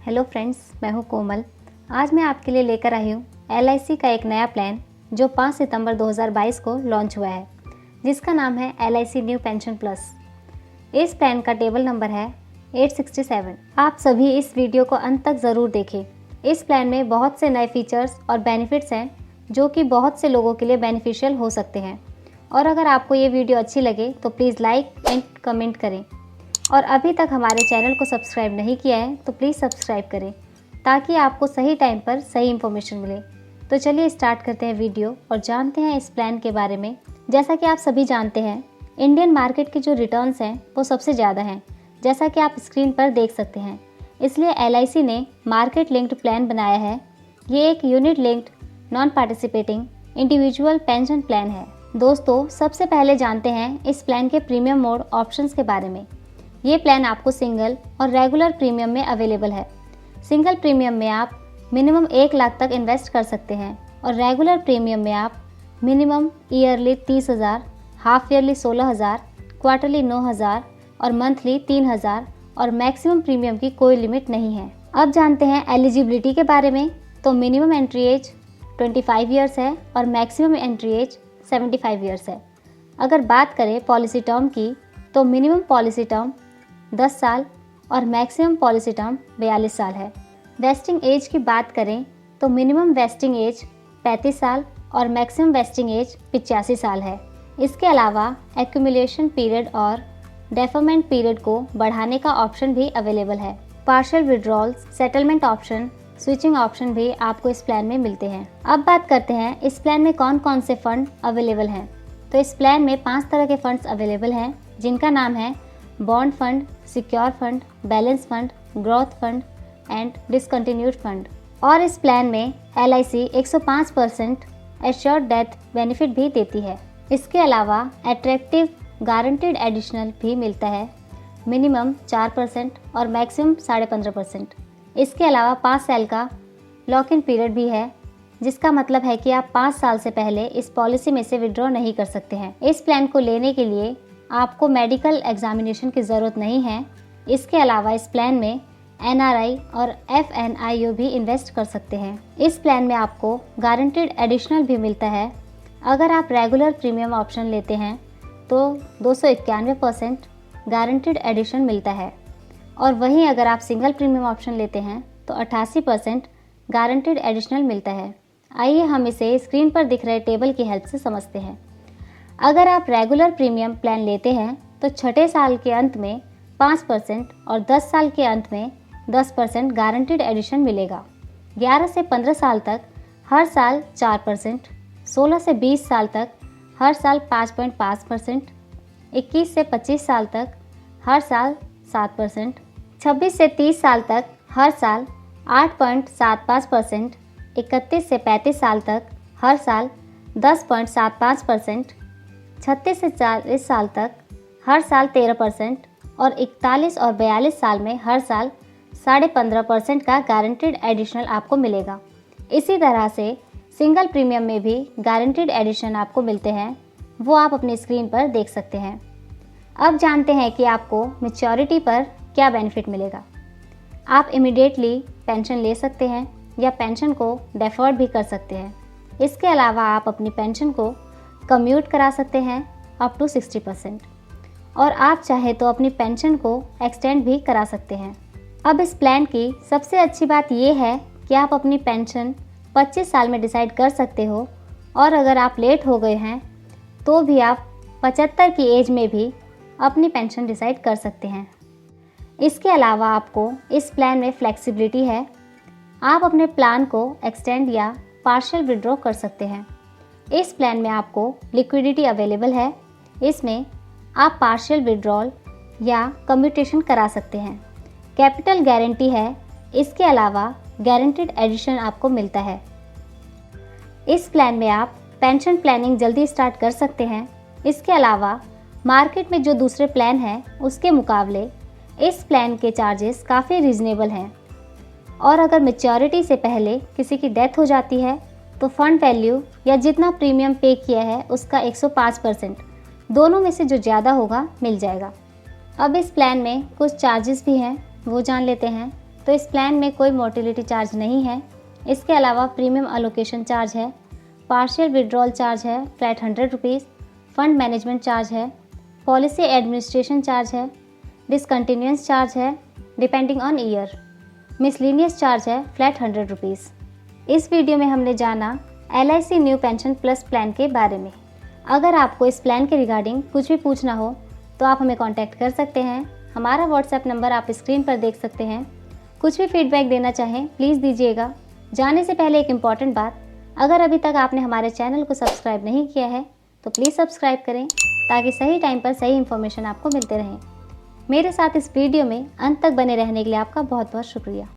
Hello friends, मैं हूं कोमल। आज मैं आपके लिए लेकर आई हूं LIC का एक नया प्लान जो 5 सितंबर 2022 को लॉन्च हुआ है, जिसका नाम है LIC न्यू पेंशन प्लस। इस प्लान का टेबल नंबर है 867। आप सभी इस वीडियो को अंत तक ज़रूर देखें। इस प्लान में बहुत से नए फीचर्स और बेनिफिट्स हैं जो कि बहुत से लोगों के लिए बेनिफिशियल हो सकते हैं। और अगर आपको ये वीडियो अच्छी लगे तो प्लीज़ लाइक एंड कमेंट करें। और अभी तक हमारे चैनल को सब्सक्राइब नहीं किया है तो प्लीज़ सब्सक्राइब करें ताकि आपको सही टाइम पर सही इन्फॉर्मेशन मिले। तो चलिए स्टार्ट करते हैं वीडियो और जानते हैं इस प्लान के बारे में। जैसा कि आप सभी जानते हैं, इंडियन मार्केट के जो रिटर्न्स हैं वो सबसे ज़्यादा हैं, जैसा कि आप स्क्रीन पर देख सकते हैं। इसलिए LIC ने मार्केट लिंक्ड प्लान बनाया है। ये एक unit linked non participating individual pension plan है। दोस्तों, सबसे पहले जानते हैं इस प्लान के प्रीमियम मोड ऑप्शंस के बारे में। ये प्लान आपको सिंगल और रेगुलर प्रीमियम में अवेलेबल है। सिंगल प्रीमियम में आप मिनिमम 1 लाख तक इन्वेस्ट कर सकते हैं और रेगुलर प्रीमियम में आप minimum yearly 30,000, half yearly 16,000, quarterly 9,000 और मंथली 3,000 और मैक्सिमम प्रीमियम की कोई लिमिट नहीं है। अब जानते हैं एलिजिबिलिटी के बारे में। तो मिनिमम एंट्री एज 25 ईयर्स है और मैक्सिमम एंट्री एज 75 ईयर्स है। अगर बात करें पॉलिसी टर्म की, तो मिनिमम पॉलिसी टर्म 10 साल और मैक्सिमम पॉलिसी टर्म 42 साल है। वेस्टिंग एज की बात करें तो मिनिमम वेस्टिंग एज 35 साल और मैक्सिमम वेस्टिंग एज 85 साल है। इसके अलावा एक्यूमुलेशन पीरियड और डेफरमेंट पीरियड को बढ़ाने का ऑप्शन भी अवेलेबल है। Partial withdrawals, settlement option, switching option भी आपको इस प्लान में मिलते हैं। अब बात करते हैं इस प्लान में कौन कौन से फंड अवेलेबल हैं। तो इस प्लान में 5 तरह के फंड्स अवेलेबल हैं, जिनका नाम है bond fund, secure fund, balance fund, growth fund and discontinued fund. और इस प्लान में LIC 105% एश्योर्ड डेथ बेनिफिट भी देती है। इसके अलावा अट्रैक्टिव गारंटीड एडिशनल भी मिलता है, मिनिमम 4% और मैक्सिमम 15.5%। इसके अलावा 5 साल का लॉक इन पीरियड भी है, जिसका मतलब है कि आप 5 साल से पहले इस पॉलिसी में से विड्रॉ नहीं कर सकते हैं। इस प्लान को लेने के लिए आपको मेडिकल एग्जामिनेशन की ज़रूरत नहीं है। इसके अलावा इस प्लान में NRI और FNIO भी इन्वेस्ट कर सकते हैं। इस प्लान में आपको गारंटीड एडिशनल भी मिलता है। अगर आप रेगुलर प्रीमियम ऑप्शन लेते हैं तो 291% गारंटीड एडिशन मिलता है, और वहीं अगर आप सिंगल प्रीमियम ऑप्शन लेते हैं तो 88% गारंटीड एडिशनल मिलता है। आइए हम इसे स्क्रीन पर दिख रहे टेबल की हेल्प से समझते हैं। अगर आप रेगुलर प्रीमियम प्लान लेते हैं तो 6 साल के अंत में 5% और 10 साल के अंत में 10% गारंटीड एडिशन मिलेगा। 11 से 15 साल तक हर साल 4%, 16 से 20 साल तक हर साल 5.5%, 21 से 25 साल तक हर साल 7%, 26 से 30 साल तक हर साल 8.75%, 31 से 35 साल तक हर साल 10.75%, 36 से 40 साल तक हर साल 13% और 41 और 42 साल में हर साल 15.5% का गारंटीड एडिशनल आपको मिलेगा। इसी तरह से सिंगल प्रीमियम में भी गारंटीड एडिशन आपको मिलते हैं, वो आप अपनी स्क्रीन पर देख सकते हैं। अब जानते हैं कि आपको मैच्योरिटी पर क्या बेनिफिट मिलेगा। आप इमीडिएटली पेंशन ले सकते हैं या पेंशन को डेफर्ड भी कर सकते हैं। इसके अलावा आप अपनी पेंशन को कम्यूट करा सकते हैं अप टू 60%, और आप चाहे तो अपनी पेंशन को एक्सटेंड भी करा सकते हैं। अब इस प्लान की सबसे अच्छी बात यह है कि आप अपनी पेंशन 25 साल में डिसाइड कर सकते हो, और अगर आप लेट हो गए हैं तो भी आप 75 की एज में भी अपनी पेंशन डिसाइड कर सकते हैं। इसके अलावा आपको इस प्लान में फ्लेक्सिबिलिटी है। आप अपने प्लान को एक्सटेंड या पार्शियल विड्रॉ कर सकते हैं। इस प्लान में आपको लिक्विडिटी अवेलेबल है। इसमें आप पार्शियल विड्रॉल या कम्यूटेशन करा सकते हैं। कैपिटल गारंटी है। इसके अलावा गारंटीड एडिशन आपको मिलता है। इस प्लान में आप पेंशन प्लानिंग जल्दी स्टार्ट कर सकते हैं। इसके अलावा मार्केट में जो दूसरे प्लान हैं उसके मुकाबले इस प्लान के चार्जेस काफ़ी रीज़नेबल हैं, और अगर मैच्योरिटी से पहले किसी की डेथ हो जाती है तो फंड वैल्यू या जितना प्रीमियम पे किया है उसका 105% दोनों में से जो ज़्यादा होगा मिल जाएगा। अब इस प्लान में कुछ चार्जेस भी हैं, वो जान लेते हैं। तो इस प्लान में कोई मोर्टेलिटी चार्ज नहीं है। इसके अलावा प्रीमियम अलोकेशन चार्ज है, पार्शियल विड्रॉल चार्ज है flat 100 rupees, fund management charge है, पॉलिसी एडमिनिस्ट्रेशन चार्ज है, डिसकंटिन्यूएंस चार्ज है depending on year, miscellaneous charge है फ्लैट 100 रुपीज़। इस वीडियो में हमने जाना LIC new pension plus plan के बारे में। अगर आपको इस प्लान के रिगार्डिंग कुछ भी पूछना हो तो आप हमें कांटेक्ट कर सकते हैं। हमारा व्हाट्सएप नंबर आप स्क्रीन पर देख सकते हैं। कुछ भी फीडबैक देना चाहें प्लीज़ दीजिएगा। जाने से पहले एक इम्पॉर्टेंट बात, अगर अभी तक आपने हमारे चैनल को सब्सक्राइब नहीं किया है तो प्लीज़ सब्सक्राइब करें ताकि सही टाइम पर सही इन्फॉर्मेशन आपको मिलते रहें। मेरे साथ इस वीडियो में अंत तक बने रहने के लिए आपका बहुत बहुत शुक्रिया।